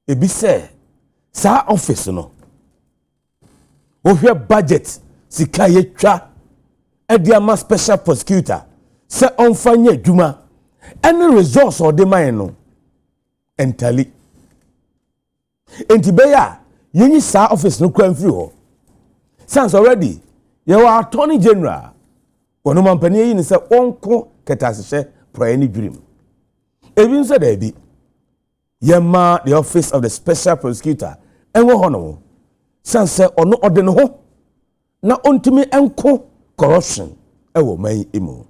ebi say sa office no ohwe budget sika yetwa ediama special prosecutor se onfanya adwuma any resource or the man no entirely enti beya yenyi sa office no kwan free ho sans already you are attorney general ono mampani yi ni se onko ketasehye prayer ni dream ebi nso da bi yema the office of the special prosecutor enwo ho no sans ono ode no ho na ontimi enko corruption ewo man emu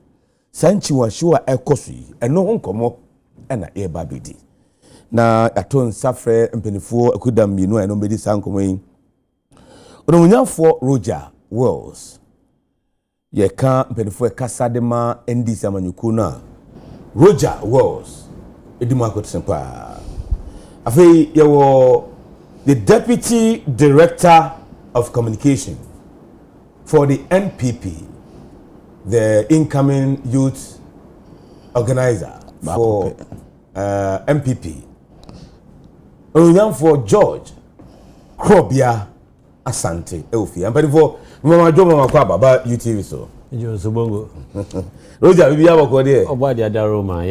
sanchi wa sure ekoso yi eno ho nkomo na e ba bedi na aton safre mpenifo akudam minu eno bedi sankomo yi ono munyafo Roger Wells ye ka mpenifo kasadema ndc amanyuku na Roger Wells edimu akotesempa afei yewo the deputy director of communication for the NPP, the incoming youth organizer for MPP. For George Krobia Asante Eufi. I'm ready for Mama Joe Mama Kwaba about UTV so. Subongo. Roger, we have a code here. Obadi Adaroma,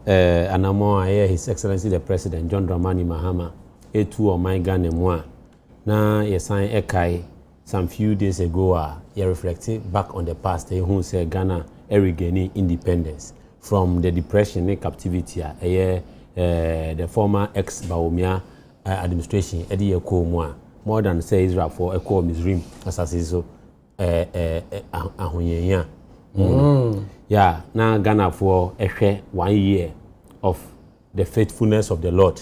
Anamo, His Excellency the President John Dramani Mahama, A2 or my Ghana moi. Na sign Ekai some few days ago, you're reflecting back on the past, who said Ghana regaining independence from the depression and captivity. The former ex-Baumia administration, Eddie Eko more than say Israel for Eko Misrim assassination. Yeah, now Ghana for 1 year of the faithfulness of the Lord.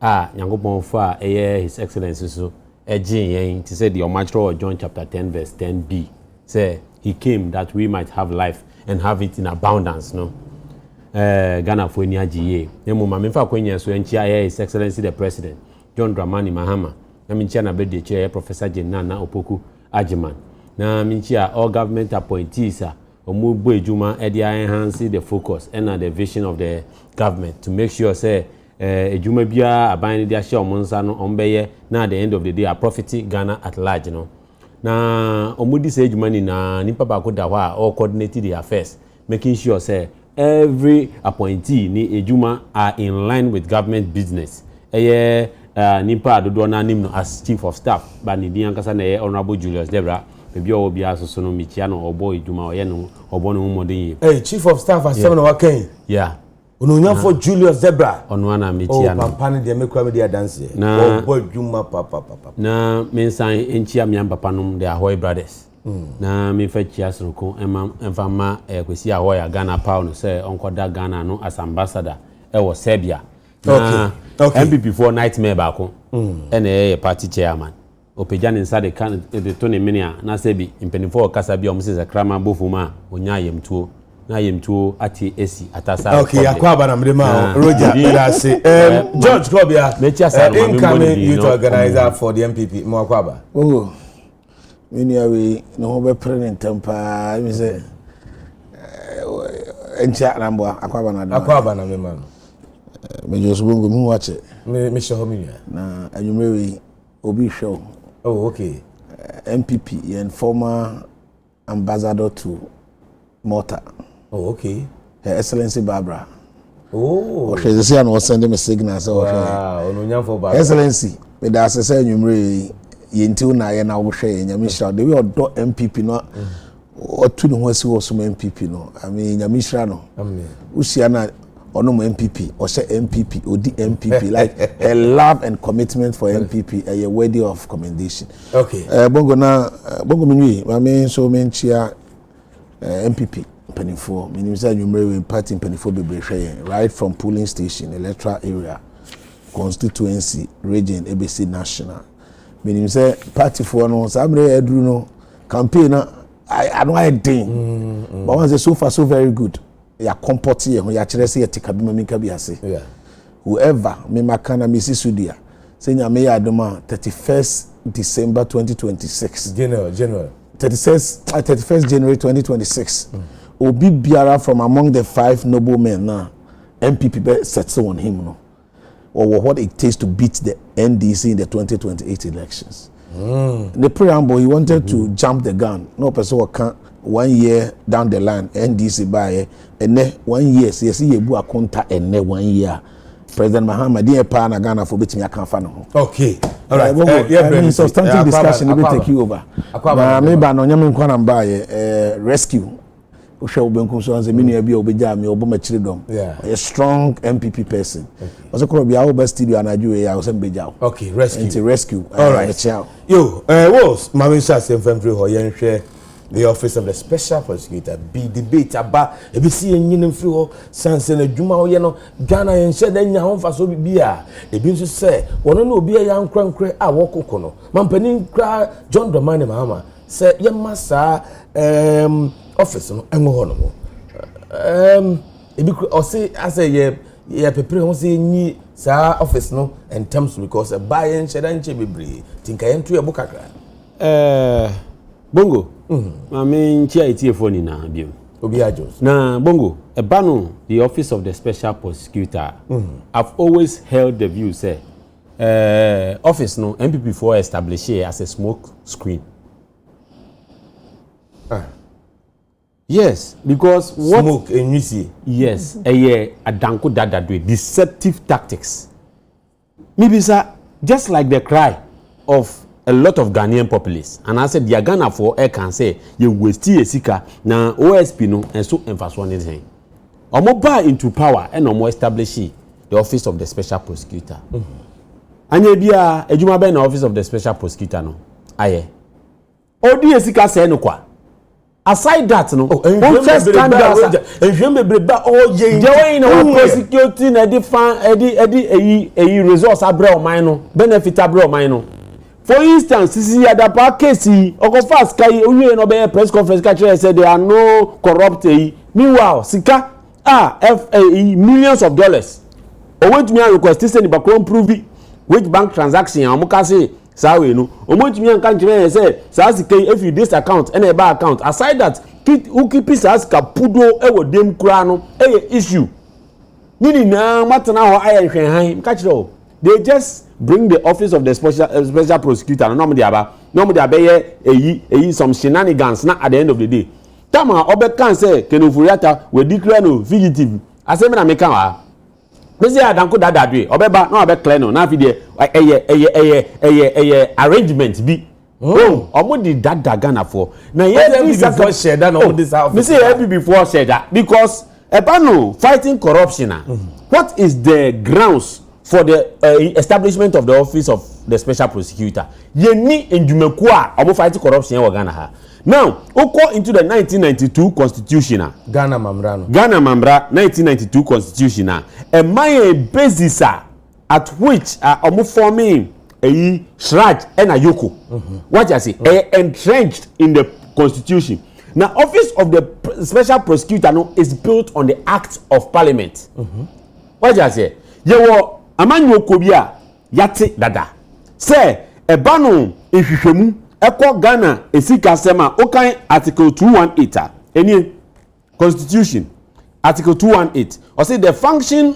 Nyangopon fa His Excellency so to say the Omachro John chapter 10 verse 10b say he came that we might have life and have it in abundance no Ghana for ni agiye emu ma memfa kwenya so enchia His Excellency the President John Dramani Mahama na minchia na bedi chair Professor Jenana Opoku Ajiman na minchia all government appointees omubo ejuma e dey enhance the focus and the vision of the government to make sure say ejuma bia aban dia hye omonsa no ombeye na at the end of the day a profit Ghana at large no na omudi say ejuma ni na nipa ba ko da ho a all coordinate the affairs making sure say every appointee ni ejuma are in line with government business nipa adodo na nim no as chief of staff ba ni din ankasa na honorable Julius Debra bebi o bia so no michia no obo ejuma o ye no obo no modern chief of staff asem no wakan yeah Onunya for Julius Zebra. Onwana metia no. Papa ne de mekwa me de dance. O boy dwuma papa. Na mensan enchia me papa nom de Ahoy brothers. Na me fa chia sroko emfa ma kwesi Ahoy Ghana Power no say onkoda Ghana no as ambassador e wo Serbia. Okay. MPP for nightmare baako. E party chairman. Opeja nsa de kan de to ne menia na sebi impenifo kasa bi o se krama bofuma onya yemtuo. Na yemtuo ati esi atasa. Okay, akwaba na mdema Roger Elase. George Krobia, incoming youth organizer for the MPP. Mo akwaba. Oh. Many we no be president tempa. Me say encha rambo akwaba na. Akwaba na mema. Me just bongo mu wache. Me show me na anyumewe obi show. Oh, okay. MPP and former ambassador to Malta. Oh, okay. Her Excellency Barbara. Oh. Okay, this year I was sending me signals. Wow, Onunya for Barbara. Excellency, me da say nyumre yenti na ye na wo hwe nyamishra de we odo MPP no otu ne ho asi wo so MPP no. I mean nyamishra no. Amen. Usia na ono mo MPP, o say MPP, odi MPP like a love and commitment for MPP, a worthy of commendation. Okay. Bongo minui, ma me so menchia MPP. Penifo, meaning that you party in Penifo be right from polling station, electoral area, constituency, region, ABC national. Meaning say party for no, Sabre Edruno campaign. I know I did, but once so far so very good. Ya comport here, ya chiresi ya tikabima minkabiase. Yeah. Whoever me makana misi sudia, say ya me adoma 31st December 2026. General. 31st January 2026. Obi biara from among the 5 noblemen now MPP be sets on him no or what it takes to beat the NDC in the 2028 elections. The preamble, he wanted to jump the gun. No person will come 1 year down the line, NDC by and 1 year, so you see you a contact and 1 year. President Mahama didn't pay na Ghana for betting. I can't find him. Okay, all right. Substantive discussion will take you over. Maybe I know you can buy rescue. Usha ubenkunso anze mini ebi obeja me obo machiridom. A strong MPP person. Also could be our best studio anaju ya osembeja. Okay, rescue. Rescue. All right. Yo, was Mami Sha Semfemfri ho yenhwe the office of the special prosecutor be debate aba ebi si enyine mfiri ho sanse na dwuma ho ye no Ghana yenhye da nya ho mfa so bibia ebi nso se wono na obi ya nkwankre a wokoko no mampani kra John Dramani Mahama se ye masa office no enwo ho no ebi o se ase ye prepare ho se nyi sa office no in terms because buy yenhye da nche bebre tinka yentu ye bukakra Bongo. I mean, chia itie phone na bio. Obiajos. Na Bongo, ebano the office of the special prosecutor. I've always held the view say office no MPP for establish here as a smoke screen. Yes, because what smoke and you see. Yes, a danko dada do deceptive tactics. Maybe sir, just like the cry of a lot of Ghanaian populace, and I said, "Dia Ghana for I can say you waste sika na OSP no and so emphasize one thing. Omo buy into power and omo establish the office of the special prosecutor. Anya bia ejuma be na office of the special prosecutor no. Aye. Odi sika say no kwa. Aside that no, one first scandal ehwe bebreba all ye dey no prosecuting e di resource abre o man no benefit abre o man no. For instance, this is the part case. Okofa sky we no be press conference catcher said there are no corrupt. Meanwhile, sika millions of dollars. Owo to me request say the back prove which bank transaction amuka say sa we no. Omo to me kan kire say sa sika if you this account and a bank account. Aside that, who keep sa sika pudo e wo dem kura no issue. Nini na matana ho ayen hwen han catch it. They just bring the office of the special prosecutor and normally some shenanigans na at the end of the day. Tama obe can say Kenufuriata we declare no fugitive. I say me na make am me say adanko dada dwe obeba na obe clear no na fi de arrangement bi. Omo di dada Ghana for. Na ye before share that no this office. Me say before share that because ebano fighting corruption. What is the grounds for the establishment of the office of the special prosecutor? Ye ni enjumeku a omo fight corruption in Ghana ha. Now, oko into the 1992 constitution. Ghana Mamra 1992 constitution. A my basis at which omo forming a shraj and a yoko. What I say? Entrenched in the constitution. Now, office of the special prosecutor no is built on the Act of Parliament. What I say? Yewo amanyo kobia yate dada say ebano ehwehwemu eko Ghana esika sema okan article 218 any constitution article 218 or say the function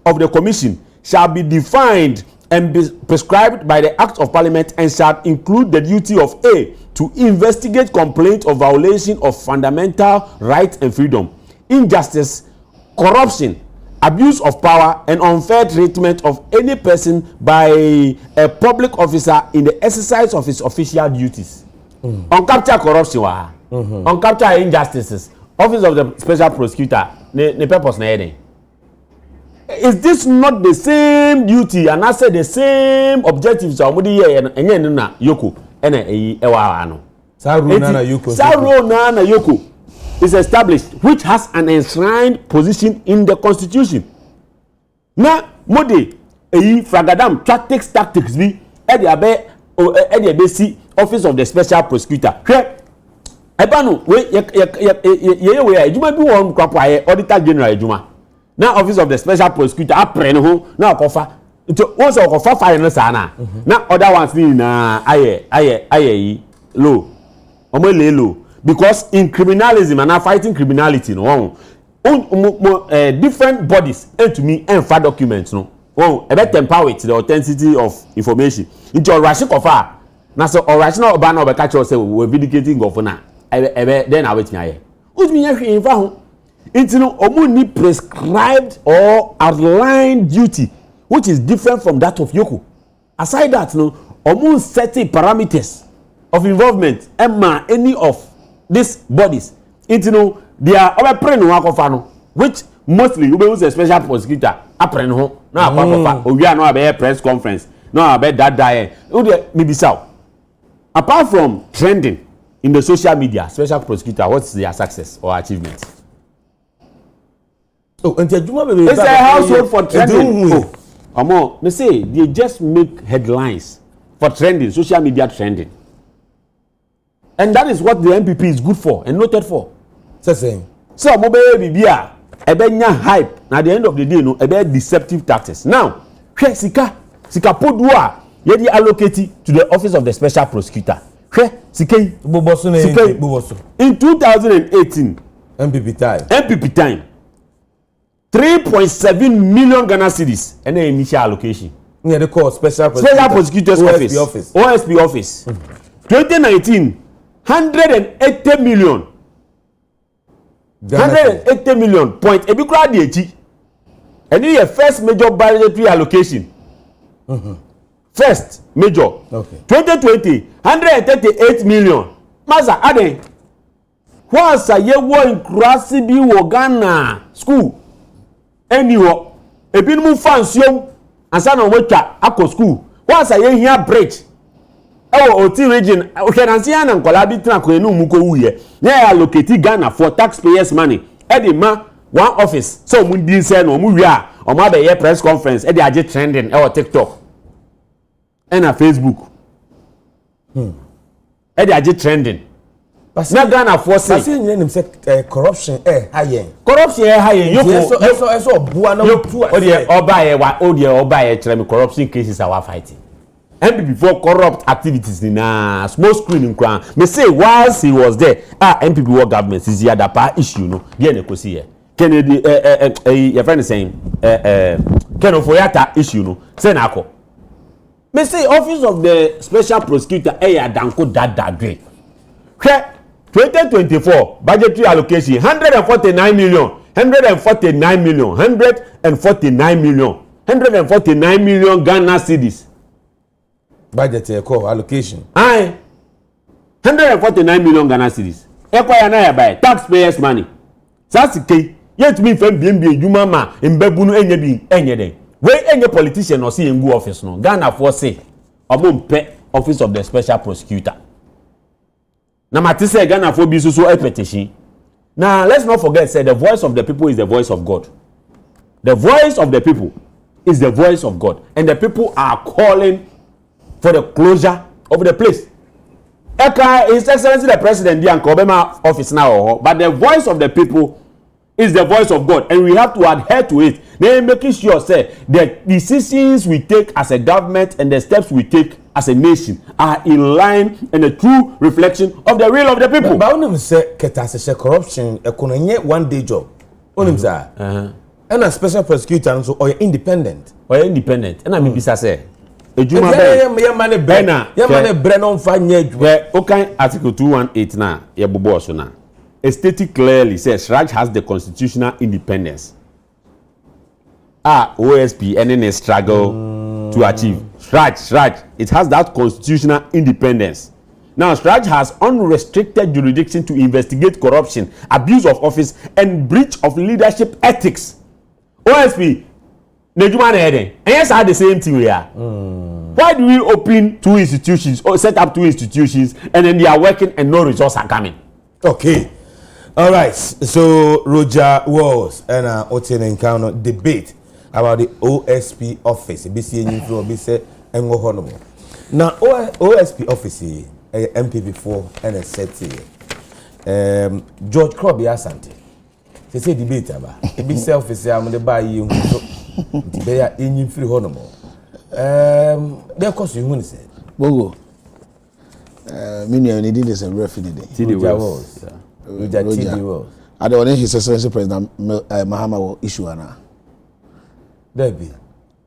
of the commission shall be defined and be prescribed by the Act of Parliament and shall include the duty of A to investigate complaint of violation of fundamental rights and freedom, injustice, corruption, abuse of power and unfair treatment of any person by a public officer in the exercise of his official duties. On capture corruption on capture injustices, office of the special prosecutor ne purpose na eden. Is this not the same duty and I say the same objectives omudi here enye na yoko ena ewa ano sa ro na yoko is established, which has an enshrined position in the constitution. Now, mode fragadam tactics be see office of the special prosecutor. Ebanu we ejuma bi won kwapa auditor general ejuma. Now office of the special prosecutor apre no ho na okofa. Nto won se okofa file no sa na. Na other ones ni na aye low. Omo le low. Because in criminalism and fighting criminality no different bodies and to me and for documents no oh ebe temper with the authenticity of information into orashi kofa na so orashi na oba na oba catch us say we vindicating of na ebe then na wetin aye ozmi nya hwe infa ho into no omu ni prescribed or outlined duty which is different from that of Yoko. Aside that no omu setting parameters of involvement emma any of these bodies into no they are oba pre no akofa no which mostly you be use a special prosecutor apren ho na akwafa owia no abe press conference no abe that die who dey mibisa apart from trending in the social media special prosecutor what's their success or achievement? Oh, and it's a household for trending. Oh, Amo, me say they just make headlines for trending, social media trending, and that is what the MPP is good for and noted for. So saying, so mo be bibia ebe nya hype. Na at the end of the day, no ebe deceptive tactics. Now, sika podu a ye di allocate to the office of the special prosecutor. Sika in 2018 MPP time 3.7 million Ghana cedis and the initial allocation. Yeah, they call special prosecutor's office. OSP office. 2019, 180 million. 180 million point. Ebi kura di echi. And this is the first major budgetary allocation. First major. Okay. 2020, 138 million. Masa ade. What's a year in Krasibi Ghana school? Anyway, a bit more fancy and son of water aqua school. What's a year here bridge? Oh, OT region, Oceanasian and Colabitra Quenu Muko here. They are located Ghana for taxpayers' money. Eddie Ma, one office. So we didn't say no Muria or Mother Year press conference. Eddie are just trending or TikTok and a Facebook. Eddie are just trending. Not Ghana for say corruption high. Corruption high. So buana corruption cases are fighting. And before corrupt activities in small screen in crown. Me say whilst he was there, MPP work government is the other issue no. There they see here. Kennedy your friend is saying Kennedy Foyata issue no. Say nako. Me say office of the special prosecutor danko that day. 2024 budgetary allocation 149 million Ghana cedis. Budget call allocation. Aye. 149 million Ghana cedis. Ekwaya na ya buy taxpayers money. Sasike yet me fam BNB adwuma ma mbabunu enye den. We enye politician no see ngu office no. Ghana for say omompe office of the special prosecutor. Na matise Ghana for be so petition. Now let's not forget say the voice of the people is the voice of God. The voice of the people is the voice of God, and the people are calling for the closure of the place. His Excellency the President and Obama office now, but the voice of the people is the voice of God, and we have to adhere to it. Then making sure say the decisions we take as a government and the steps we take as a nation are in line and a true reflection of the will of the people. But when say ketase corruption, a one day job. Onim say, and a special prosecutor so or independent. And I mean bisa say ejuma money brain on fanya where okay article 218 na ye bobo so na. It stated clearly says Raj has the constitutional independence. OSP any struggle to achieve. Raj, it has that constitutional independence. Now, Raj has unrestricted jurisdiction to investigate corruption, abuse of office, and breach of leadership ethics. OSP, Nejuma Nede, and yes, I the same thing we are. Why do we open two institutions or set up two institutions and then they are working and no results are coming? Okay. All right. So, Roger Walls and Otiene encounter debate about the OSP office. BC Info, BC and Honorable. Now, OSP office, MPP4 and a set George Crosby Asante. They say debate about BC office. I'm the buy you they are in free Honorable. Their cost you want to say. Bogo. Many of the is a referee. Roger Walls. Roger Walls. I don't know His Excellency President Mahama will issue an. Debbie.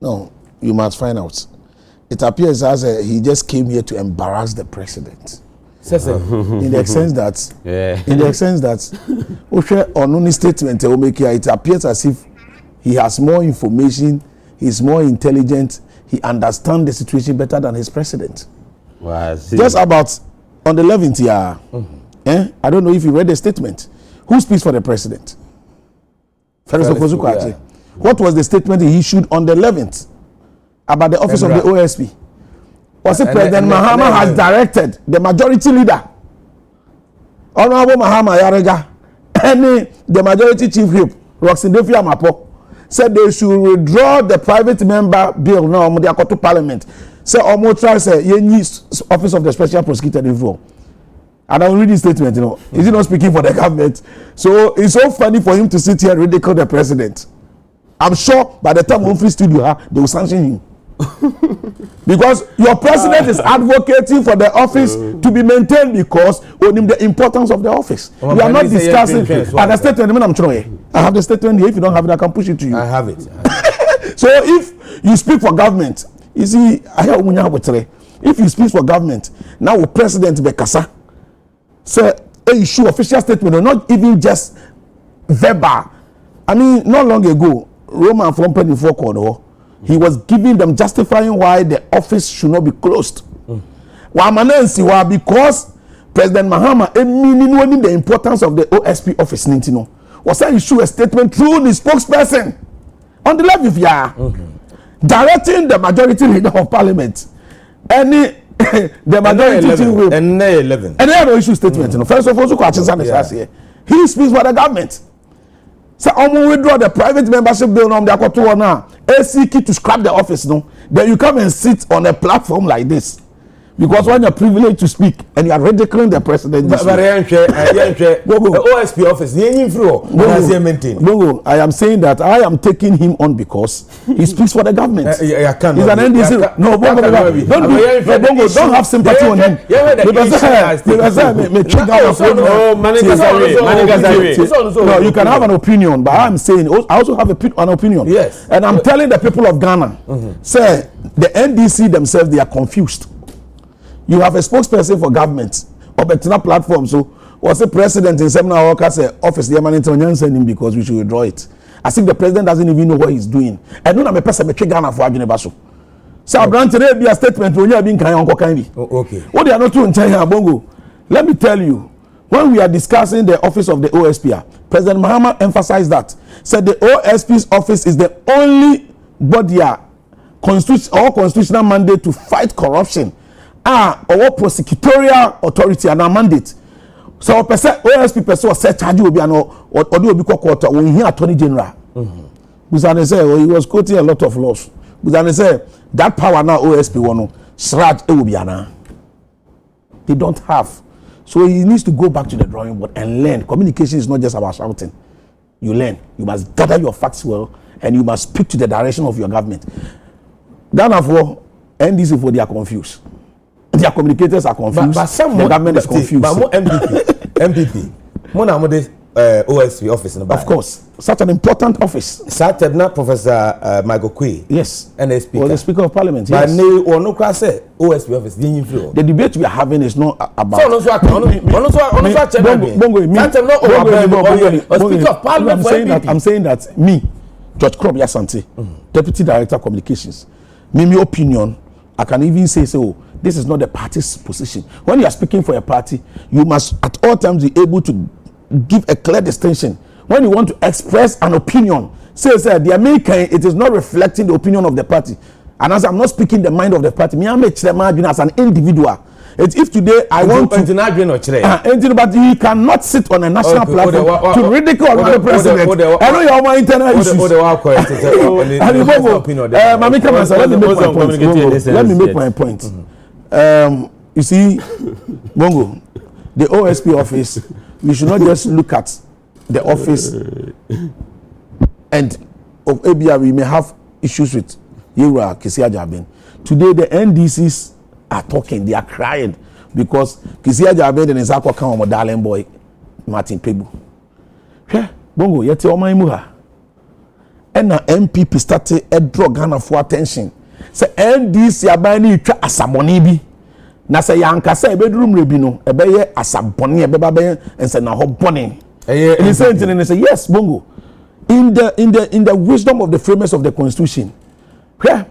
No, you must find out. It appears as he just came here to embarrass the president. In the sense that, on any statement it appears as if he has more information, he's more intelligent, he understands the situation better than his president. Wow, just about on the 11th year, I don't know if you read the statement. Who speaks for the president? Yeah. What was the statement he issued on the 11th about the office of the OSP? Was it President Mahama has directed the majority leader, Honorable Mahama Yarega, and the majority chief whip, Roxin Defia Mapo, said they should withdraw the private member bill now to Parliament. Say almost try say Yenyi office of the special prosecutor in. And I will read this statement, Is he not speaking for the government? So it's so funny for him to sit here and ridicule the president. I'm sure by the time Humphrey studio, they will sanction him. Because your president is advocating for the office to be maintained because of the importance of the office. We are not discussing. And the statement, I'm trying. I have the statement here. If you don't have it, I can push it to you. I have it. So if you speak for government, you see, if you speak for government, now President Bekasa say issue official statement, or not even just verbal. I mean, not long ago, Roman from Penny Fokodo, he was giving them justifying why the office should not be closed. Because President Mahama, knowing the importance of the OSP office, was saying issue a statement through the spokesperson on the left of directing the majority leader of parliament. The majority will and 11 and they issue statement. First of all, he speaks for the government. So withdraw the private membership bill on the Akoto now. ACK to scrap the office, then you come and sit on a platform like this. Because when you're privileged to speak and you are ridiculing the president, the OSP office, I am saying that I am taking him on because he speaks for the government. He's an NDC. No, don't have sympathy on him. No, you can have an opinion, but I'm saying I also have an opinion. Yes. And I'm telling the people of Ghana, say the NDC themselves, they are confused. You have a spokesperson for government or a platform. So, was the president in seminar worker say office the man send him because we should withdraw it. As if the president doesn't even know what he's doing. I don't have a person me Ghana for Aguinebaso. So, Brand today be a statement when you have been kind. Okay. What they are not doing China Bongo. Let me tell you, when we are discussing the office of the OSP, President Mahama emphasized that. Said the OSP's office is the only body constitutional mandate to fight corruption. Or prosecutorial authority and a mandate. So OSP person was set charge will be an or do be court when he attorney general. Buzane say he was quoting a lot of laws. Buzane say that power now OSP one sraj will be an. They don't have. So he needs to go back to the drawing board and learn. Communication is not just about shouting. You learn. You must gather your facts well and you must speak to the direction of your government. Therefore, NDC for they are confused. Their communicators are confused. But some the government is confused. But more MPP. OSP office. Of course. Such an important office. Started now Professor Michael Quay. Yes. And the speaker. Well, the Speaker of Parliament. Yes. But no class OSP office. The debate we are having is not about. I'm saying that me, George Krob Yasante, Deputy Director of Communications, my opinion, I can even say so. This is not the party's position. When you are speaking for a party, you must at all times be able to give a clear distinction. When you want to express an opinion, say the American, it is not reflecting the opinion of the party. And as I'm not speaking the mind of the party, me I make the margin as an individual. If today I want to, but you cannot sit on a national platform to ridicule another president. I know your own internal issues. Let me make my point. You see, Bongo, the OSP office, we should not just look at the office and of ABR, we may have issues with Yura Kisia Jabin. Today, the NDCs are talking, they are crying because Kisia Jabin and Zako Kama darling boy, Martin Pebu. Bongo, yet your mind. and MPP started a draw Ghana for attention. Say NDC abani twa asamoni bi. Na say yanka say bedroom rebi no ebeye asaboni ebeba be ense na ho boni. And say yes, Bongo. In the wisdom of the framers of the Constitution. Yeah.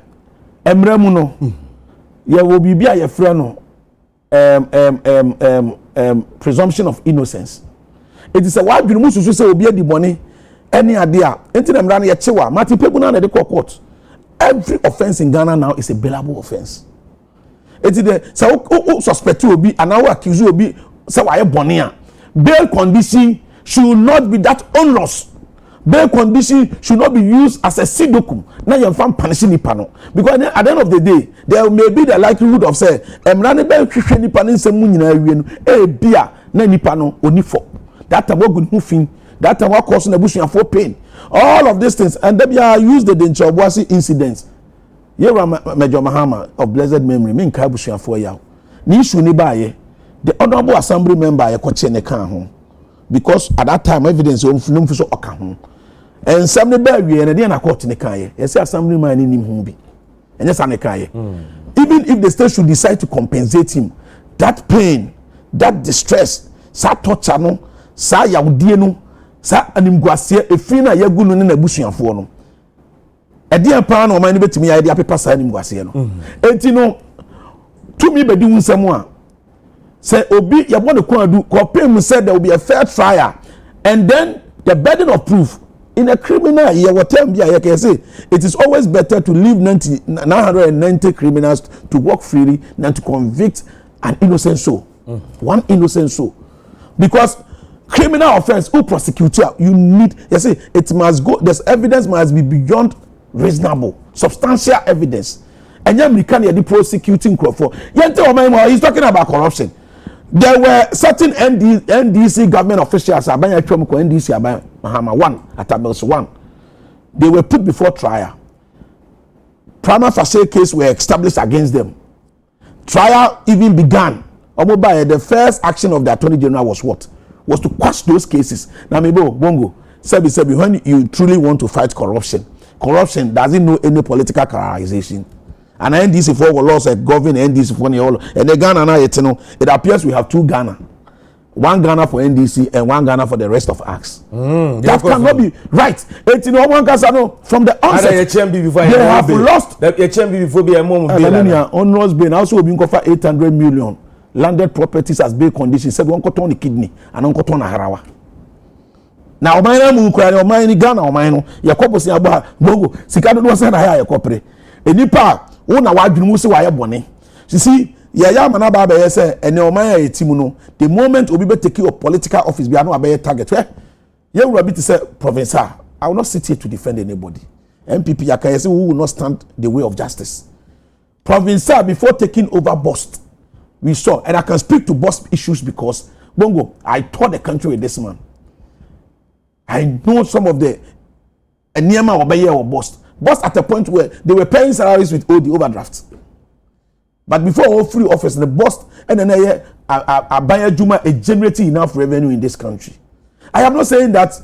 Emremu no. Ye will be a friend presumption of innocence. It is a wide musu say obi di boni any idea. Enti dem ran ye chewa. Martin people na dey court. Every offense in Ghana now is a bailable offense. It is the so suspect obi and now accuse obi say why boni a. Bail condition should not be that onerous. Bail condition should not be used as a sidokum. Now you find punishing nipa no. Because at the end of the day, there may be the likelihood of say, emrani bail hwehwe nipa ne nsem nyina awie no, bia na nipa no oni for. That time what good moving, that time what cause na busuafo pain. All of these things, and then you use the Denchobwasi incidents. Yera Major Mahama of blessed memory, me nka busuafo ya. Ni issue ni ba ye, the honorable assembly member ye ko ne kan ho. Because at that time evidence no so oka ho. And some the baby and then a court in the car. Yes, assembly man in him who be. And yes, an car. Even if the state should decide to compensate him, that pain, that distress, sa torture no, sa yaudie no, sa animguasia, a fina yagunu in a bush and for no. A dear pan or my neighbor to me, I did a paper sign animguasia no. And you know, to me, by doing someone. Say, Obi, you want to do, Kopim said there will be a fair trial, and then the burden of proof. In a criminal, can say it is always better to leave 990 criminals to walk freely than to convict an innocent soul. One innocent soul. Because criminal offense, who prosecute you need, you see, it must go, there's evidence must be beyond reasonable, substantial evidence. And then we can the prosecuting Crawford. He's talking about corruption. There were certain NDC government officials, NDC Mahama 1 at Tabels 1. They were put before trial. Prima facie case were established against them. Trial even began. The first action of the Attorney General was what? Was to quash those cases. Now, maybe Bongo, Sebi, when you truly want to fight corruption, corruption doesn't know any political characterization. And NDC for laws that govern NDC for all, and the Ghana now it appears we have two Ghana, one Ghana for NDC and one Ghana for the rest of acts. That cannot be right. One Ghana from the onset they have lost. Honours bail also will be for 800 million landed properties as bail conditions. Said one got on the kidney and one got on a harawa. Now, my name is Omani Ghana, Omano, Yakobo Siaba, Bongo, Sikado was a higher corporate. A nipa. Una wadwunu se waye bone. You see, yaya manaba be say ene oman ya timu no, the moment obi be take your political office be anu abe target. Ye wura bi to say province, I will not sit here to defend anybody. MPP yaka say we will not stand the way of justice. Province before taking over bust, we saw, and I can speak to bust issues because Bongo, I toured the country with this man. I know some of the Niema obeye or bust. But at a point where they were paying salaries with all the overdrafts. But before all free office, the boss and then a buyer Juma is generating enough revenue in this country. I am not saying that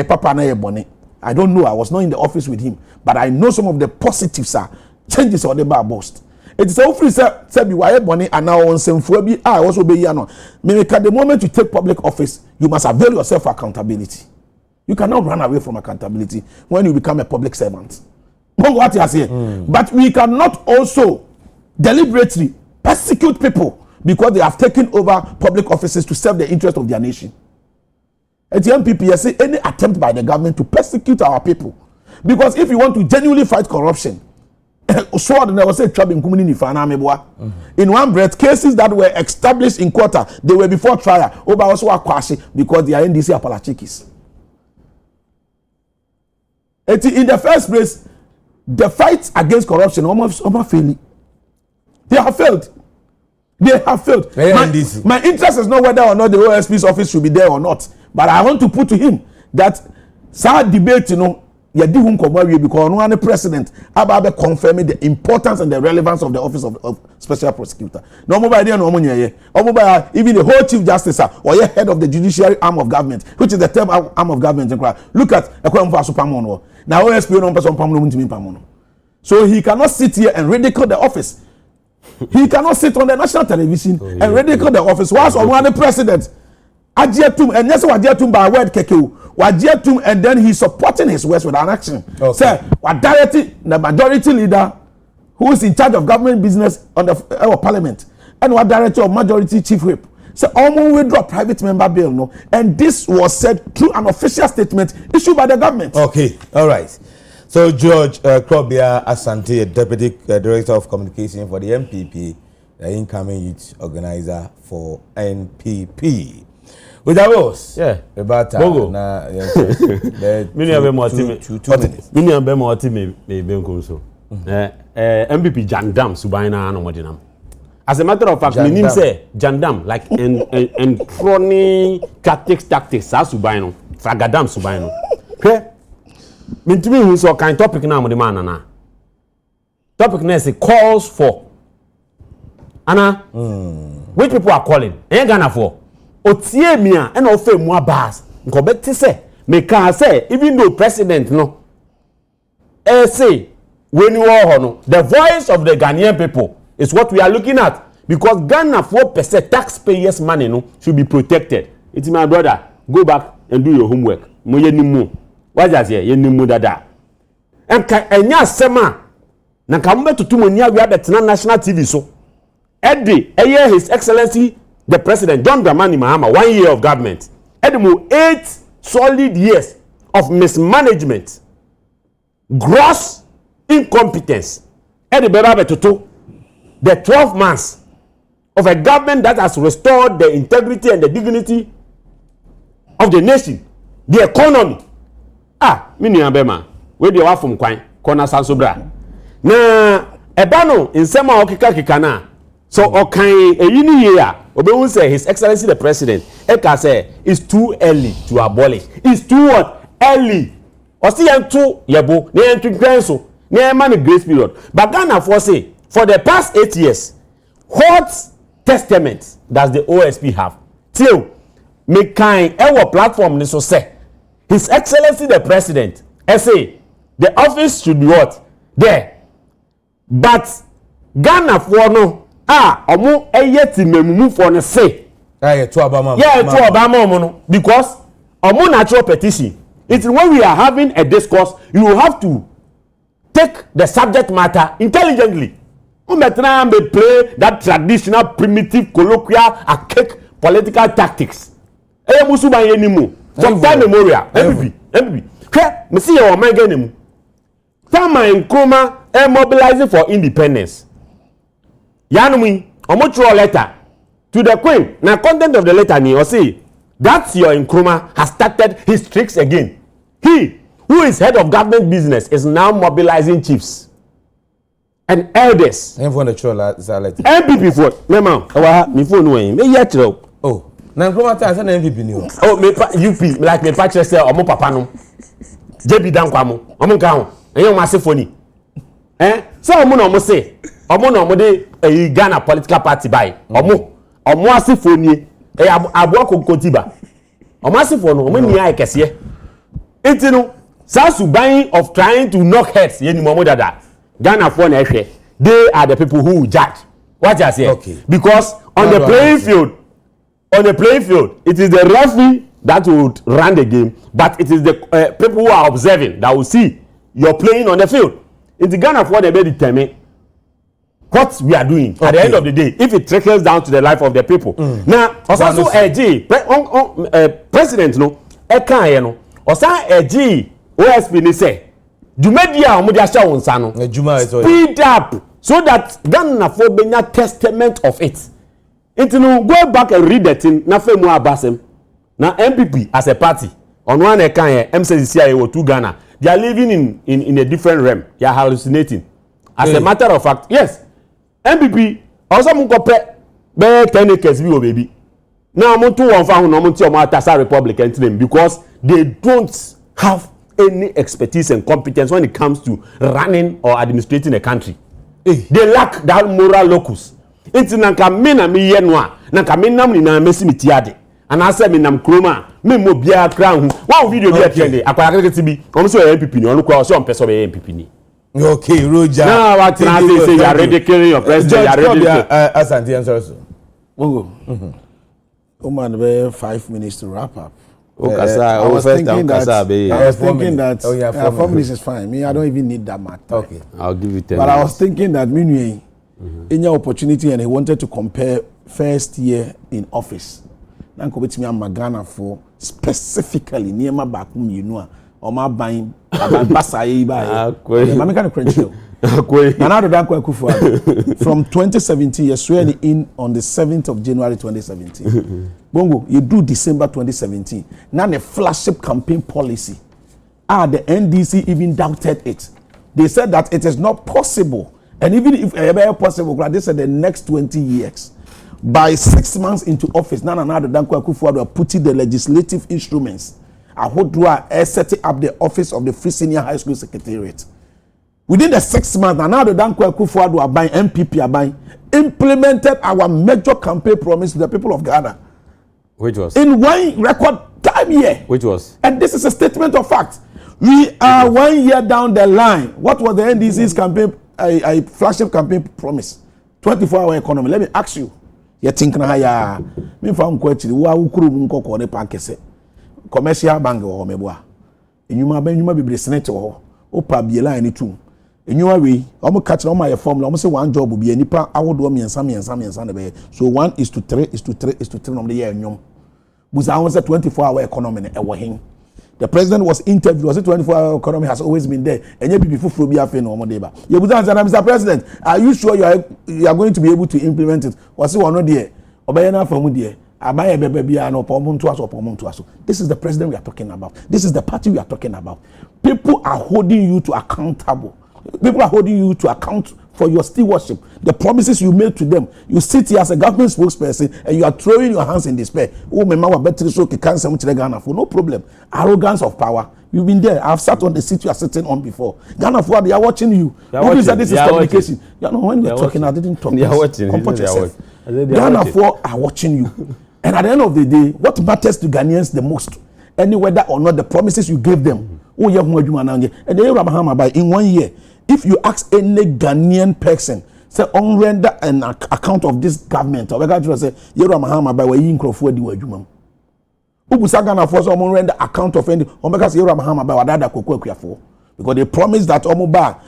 Papa na Bonnie. I don't know. I was not in the office with him, but I know some of the positives are changes on the bar bust. It is all free say be why Bonnie and now on some be I also be yano. At the moment you take public office, you must avail yourself for accountability. You cannot run away from accountability when you become a public servant. What you are saying. But we cannot also deliberately persecute people because they have taken over public offices to serve the interest of their nation. At the MPP, say any attempt by the government to persecute our people. Because if you want to genuinely fight corruption, in one breath, cases that were established in court, they were before trial, over also because they are NDC apolachikis. In the first place, the fight against corruption almost failed. They have failed. My interest is not whether or not the OSP's office should be there or not. But I want to put to him that sad debate, ye di hu nkomo awie because no one president aba confirming the importance and the relevance of the office of special prosecutor. No mo ba dey no mo nyeye. Omo ba even the whole chief justice or ye head of the judiciary arm of government, which is the term arm of government. Look at Ekwemfa Supamon. Now OSP no person pam no ntimi pam no. So he cannot sit here and ridicule the office. He cannot sit on the national television and ridicule the office. Whilst on one president, Ajetum, and yes, Ajetum by word Keku, Ajetum, and then he's supporting his words with an action. Okay. Say, what directly the majority leader who is in charge of government business on the our parliament, and what director of majority chief whip. So almost withdraw private member bill, no, and this was said through an official statement issued by the government. Okay, all right. So George Krobia Asante, Deputy Director of Communication for the MPP, the incoming youth organizer for NPP. With that was, yeah, about Bogo. Many of them are 2 minutes. Many of them are so. MPP Jandam Subaina and Modinam. As a matter of fact, meaning say Jandam like and crony tactics, as Subaino, Fragadam Subaino. Okay. Mintimi who so kind topic now mo the man na. Topic next calls for. Anna, which people are calling? Ain't Ghana for. Otie mi a na ofe mu abas. Nko beti say me can say even though president no say when you are no, the voice of the Ghanaian people is what we are looking at because Ghana 4% taxpayers money no should be protected. It's my brother, go back and do your homework. Mo ye ni mu. What does ye ni mu dada. Enya sema na ka mbe tutu ni awi abetena national TV so. Eddie, His Excellency the President John Dramani Mahama 1 year of government. Eddie 8 solid years of mismanagement. Gross incompetence. Eddie Beba Betutu, the 12 months of a government that has restored the integrity and the dignity of the nation, the economy. Mini abema, where the wa from kwan, kona sansobra. Na ebano insema okika kikana. So okay, a yini year, obe say His Excellency the President, eka say it's too early to abolish. It's too what? Early. Osi yantu yebo, ne yantu grenso. Near man grace period. But Ghana for say for the past 8 years, what testament does the OSP have? Till me kind our platform so say His Excellency the President, say the office should be what? There. But Ghana for no omo eyeti memumu for no say. To Obama. Yeah, to Obama no because omo natural petition. It's when we are having a discourse, you have to take the subject matter intelligently. Maintenant they play that traditional primitive colloquial archaic political tactics. Musuba yenimu. Sometime memorial. MPP. Me see your man genimu. Tama Nkrumah mobilizing for independence. Yanumi omo letter to the Queen. Now content of the letter ni say that's your Nkrumah has started his tricks again. He who is head of government business is now mobilizing chiefs and elders. And for the troll letter. MPP for me phone way. Me yet oh. Na Nkrumah ta say na MPP ni o. Oh me UP like me patch say omo papa no. JB dankwa mo. Omo nka ho. Enye mo asefoni. So omo na omo say omo na omo de Ghana political party buy. Omo asefoni abo akokotiba. Omo asefo no omo ni aikese. Etinu Suban of trying to knock heads yeni momo dada. Ghana for na ehwe. They are the people who will judge. What you say? Okay. Because on the playing field, it is the referee that would run the game, but it is the people who are observing that will see you're playing on the field. In the Ghana for they determine what we are doing at the end of the day if it trickles down to the life of the people. Now, also president no eka no osan eji OSP ni say Jumedia omo dia sha wonsa no speed up so that Ghana for benya testament of it. Go back and read the thing na femu abasem na MPP as a party on one eka here MCCI or to Ghana they are living in a different realm. They are hallucinating as a matter of fact. Yes, MPP also mun ko pe 10 acres bi o baby now mo to one fa ho no mo ti o ma Tasa Republic entry because they don't have any expertise and competence when it comes to running or administrating a country. They lack that moral locus. Inti nanka me na me ye no a nanka me nam ni na mesi mi tiade. And I say me nam kroma me mo bia kra hu. One video be trend akwara kete bi. Omo so MPP ni onu kwa so on person be MPP ni. Okay, Roger. Now what can say you are ridiculing your president, you are ridiculing. Asante answer. Bongo. Man, we 5 minutes to wrap up. I was thinking that 4 minutes is fine. Me, I don't even need that much. Okay, I'll give you 10 But minutes. I was thinking that meanwhile, in your opportunity, and he wanted to compare first year in office. Now, come with me, I'm Ghana for specifically near my back, you know, or my buying Basai by. I'm kind of credential. From 2017, you swear in on the 7th of January 2017. Bongo, you do December 2017. Now the flagship campaign policy. The NDC even doubted it. They said that it is not possible. And even if ever possible, they said the next 20 years. By 6 months into office, Nana Danko Akufo-Addo putting the legislative instruments. Ahodua setting up the office of the Free Senior High School Secretariat. Within the 6 months, Nana Danko Akufo-Addo buying MPP buying implemented our major campaign promise to the people of Ghana. Which was? In one record time year. Which was? And this is a statement of fact. We are 1 year down the line. What was the NDC's campaign, a flagship campaign promise? 24-hour economy. Let me ask you. You think na ya me fa nko akiri wa ukuru nkoko ne pankese commercial bank wo meboa enyuma bebre senate wo opa bie line ni tu enyuma we omo catch na omo ye formula omo say one job bi anipa awodo miensa na be so 1:3:3:3 no dey enyum buza won say 24-hour economy ne ewo hen. The president was interviewed. Was it 24-hour economy has always been there? And yet people from BFA no more deba. You would answer, Mr. President, are you sure you are going to be able to implement it? Was it one no there? Obayana from there. This is the president we are talking about. This is the party we are talking about. People are holding you to accountable. People are holding you to account for your stewardship. The promises you made to them. You sit here as a government spokesperson and you are throwing your hands in despair. Oh, my mama better so cancer Ghana for no problem. Arrogance of power. You've been there. I've sat on the seat you are sitting on before. Ghana for they are watching you. Who said this is communication? You know, when we were talking, I didn't talk. They are watching. Comport yourself. Ghana for are watching you. And at the end of the day, what matters to Ghanaians the most, any whether or not the promises you gave them. Oh, yeah, and they by in 1 year. If you ask any Ghanaian person, say on render an account of this government, or we say Yera Mahama by way in Crawford di wajumam. Ubusa Ghana for some render account of any Omega Yera Mahama by Wadada Kokwe for because they promised that Omoba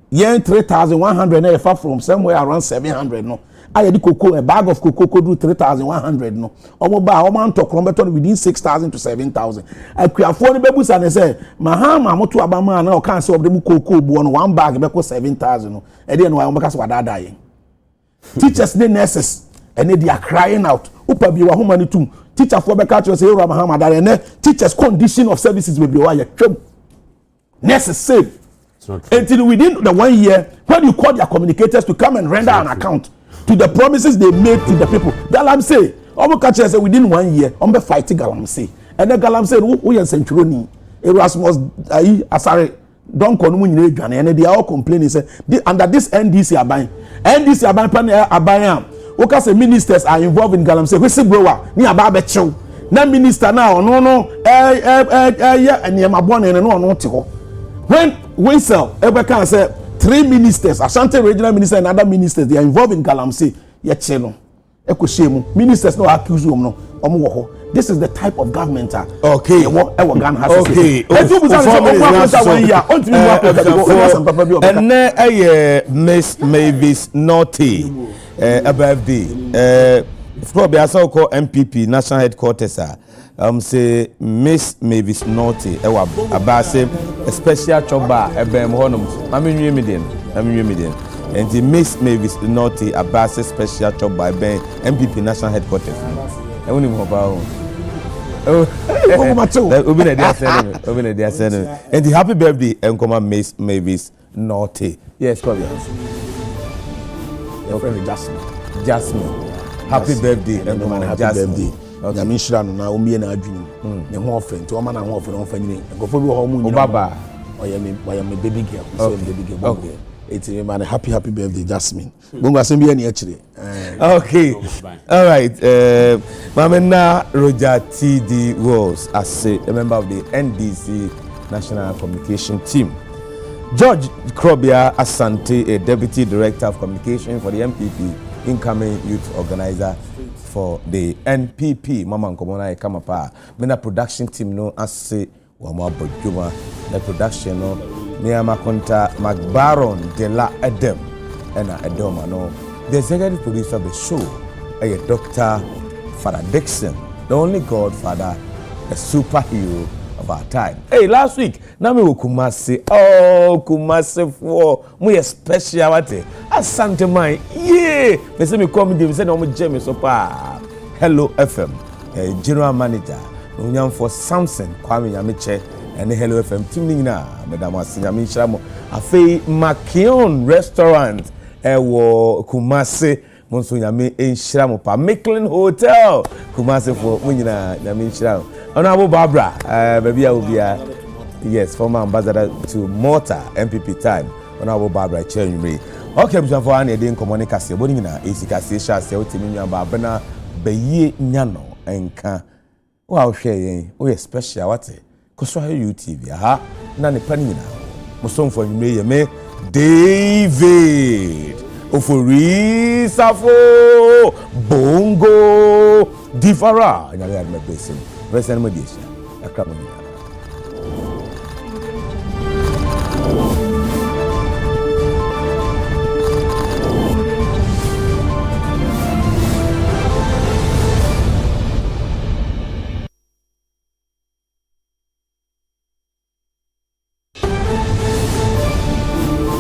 yen 3,100 far from somewhere around 700 no. I had cocoa, a bag of cocoa could do 3,100 no. Omoba, Oman to Crombeton within 6,000 to 7,000. I could afford the babies and I say, Mahama, Motu Abama, now can't solve the cocoa one bag, about 7,000 no. And then why Omakas were dying. Teachers, the nurses, and they are crying out. Upa be wa humani too. Teacher for Bekacho say, Mahama, and teachers' condition of services will be why you nurses say. Until within the 1 year, when you call their communicators to come and render an account to the promises they made to the people. Galamsey, Omo say within 1 year, Ombe fighting Galamsey. And then Galamsey, who is Centuroni, Erasmus, Asare, don't call me and they are all complaining. Say, under this NDC are buying. NDC are buying. Because the ministers are involved in Galamsey. We say, bro, ni ababe chow. Na minister now, no, yeah, and you're my born and no. When Winsell Ebeka said 3 ministers, Ashanti regional minister and other ministers, they are involved in Galamsey. Yet, ministers no accuse them no. This is the type of government. Okay. Okay. And Miss Mavis Naughty above the probably I saw call MPP national headquarters. Say Miss Mavis Naughty abase a special choba ebem honum I'm median and the Miss Mavis Naughty abase special choba ebem MPP national headquarters I won't even about and the happy birthday and Miss Mavis Naughty. Yes, come here. Your friend Jasmine. Happy birthday and happy birthday. nyame nhyira no na ombie na adwene ne ho ofe nti o ma na ho ofe no ofa nyine nkofo bi ho mu nyina baba oya me baby girl so baby girl okay it's man happy birthday Jasmine bongo asem bi ani akire okay all right Mamena Roger TD Walls as a member of the NDC National Communication Team. George Krobia Asante, a Deputy Director of Communication for the MPP, incoming youth organizer for the NPP. Mama Nkomona Ekamapa. Mena production team no ase wama bojuma. The production no Niama Konta Magbaron de la Edem ena Edoma no. The executive producer of the show, Dr. Father Dixon, the only godfather, a superhero of our time. Hey, last week, Nami Kumasi, Kumasi for me speciality. Asante mai, yeah. Me say me come me say no me James Opa. Hello FM, General Manager, Unyam for Samson Kwame Nyamiche, and the Hello FM team nina, Madam Asinyami Shamo. Afei Makion Restaurant, Kumasi. Monso nyame enhyira mo pa Micklin Hotel Kumasi for munyina nyame enhyira Honorable Barbara baby obia yes former ambassador to Malta MPP time Honorable Barbara Chenry okay busan for an edin communicate boni nyina esikase sha se otimi nwa ba na beye nyano enka wa hwe yen o special wate koso ha UTV ha na ne pani nyina mosomfo nwumre ye me David Ofori Safo Bongo Difara nyale adme besim. Where's the mediation?